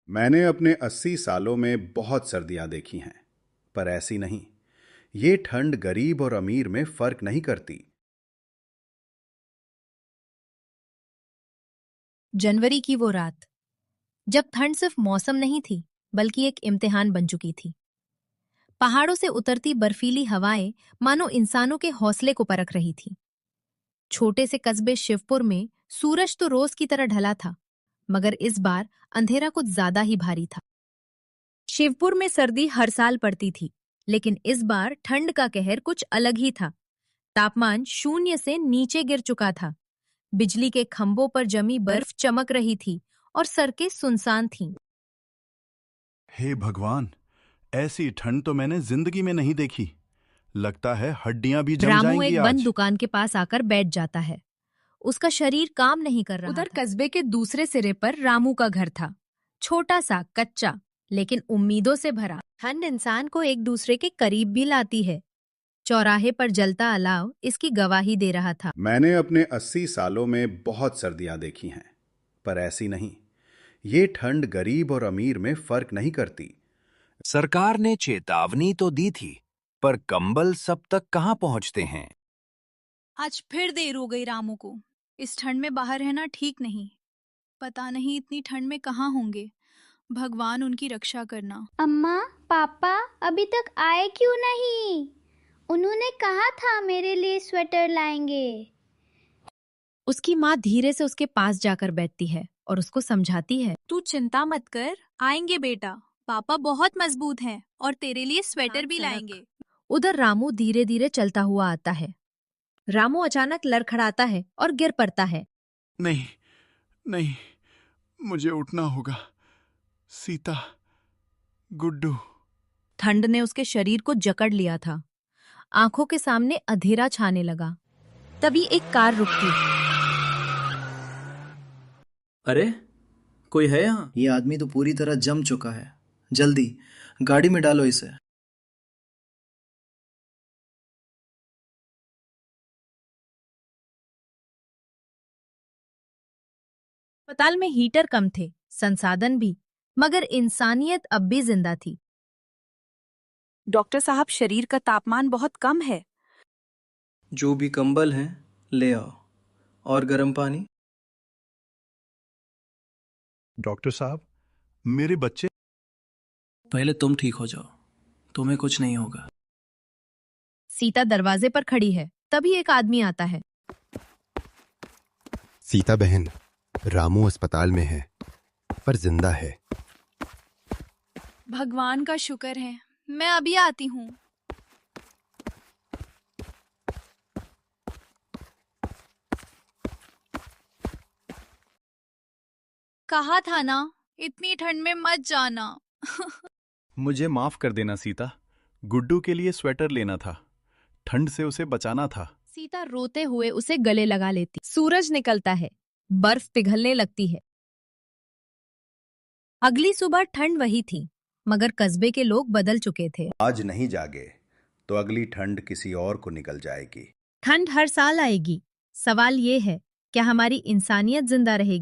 मैंने अपने 80 सालों में बहुत सर्दियां देखी हैं, पर ऐसी नहीं। ये ठंड गरीब और अमीर में फर्क नहीं करती। जनवरी की वो रात जब ठंड सिर्फ मौसम नहीं थी बल्कि एक इम्तिहान बन चुकी थी। पहाड़ों से उतरती बर्फीली हवाएं मानो इंसानों के हौसले को परख रही थी। छोटे से कस्बे शिवपुर में सूरज तो रोज की तरह ढला था, मगर इस बार अंधेरा कुछ ज्यादा ही भारी था। शिवपुर में सर्दी हर साल पड़ती थी, लेकिन इस बार ठंड का कहर कुछ अलग ही था। तापमान शून्य से नीचे गिर चुका था। बिजली के खंभों पर जमी बर्फ चमक रही थी और सड़कें सुनसान थीं। हे भगवान, ऐसी ठंड तो मैंने जिंदगी में नहीं देखी। लगता है हड्डियां भी जम रामू जाएंगी एक बंद आज। दुकान के पास आकर बैठ जाता है। उसका शरीर काम नहीं कर रहा उधर कस्बे के दूसरे सिरे पर रामू का घर था। छोटा सा, कच्चा, लेकिन उम्मीदों से भरा। ठंड इंसान को एक दूसरे के करीब भी लाती है। चौराहे पर जलता अलाव इसकी गवाही दे रहा था। मैंने अपने 80 सालों में बहुत सर्दियां देखी हैं, पर ऐसी नहीं। ये ठंड गरीब और अमीर में फर्क नहीं करती। सरकार ने चेतावनी तो दी थी, पर कंबल सब तक कहां पहुंचते हैं। आज फिर देर हो गई रामू को। इस ठंड में बाहर रहना ठीक नहीं। पता नहीं इतनी ठंड में कहाँ होंगे। भगवान उनकी रक्षा करना। अम्मा, पापा अभी तक आए क्यों नहीं? उन्होंने कहा था मेरे लिए स्वेटर लाएंगे। उसकी माँ धीरे से उसके पास जाकर बैठती है और उसको समझाती है। तू चिंता मत कर, आएंगे बेटा। पापा बहुत मजबूत हैं और तेरे लिए स्वेटर भी लाएंगे। उधर रामू धीरे धीरे चलता हुआ आता है। रामू अचानक लड़खड़ाता है और गिर पड़ता है। नहीं, नहीं, मुझे उठना होगा। सीता, गुड्डू। ठंड ने उसके शरीर को जकड़ लिया था। आंखों के सामने अंधेरा छाने लगा। तभी एक कार रुकती। अरे, कोई है यहाँ? ये आदमी तो पूरी तरह जम चुका है। जल्दी गाड़ी में डालो इसे। अस्पताल में हीटर कम थे, संसाधन भी, मगर इंसानियत अब भी जिंदा थी। डॉक्टर साहब, शरीर का तापमान बहुत कम है। जो भी कंबल है ले आओ, और गर्म पानी। डॉक्टर साहब, मेरे बच्चे। पहले तुम ठीक हो जाओ, तुम्हें कुछ नहीं होगा। सीता दरवाजे पर खड़ी है, तभी एक आदमी आता है। सीता बहन, रामू अस्पताल में है, पर जिंदा है। भगवान का शुक्र है, मैं अभी आती हूँ। कहा था ना, इतनी ठंड में मत जाना। मुझे माफ कर देना सीता। गुड्डू के लिए स्वेटर लेना था, ठंड से उसे बचाना था। सीता रोते हुए उसे गले लगा लेती। सूरज निकलता है, बर्फ पिघलने लगती है। अगली सुबह ठंड वही थी, मगर कस्बे के लोग बदल चुके थे। आज नहीं जागे तो अगली ठंड किसी और को निकल जाएगी। ठंड हर साल आएगी। सवाल ये है, क्या हमारी इंसानियत जिंदा रहेगी?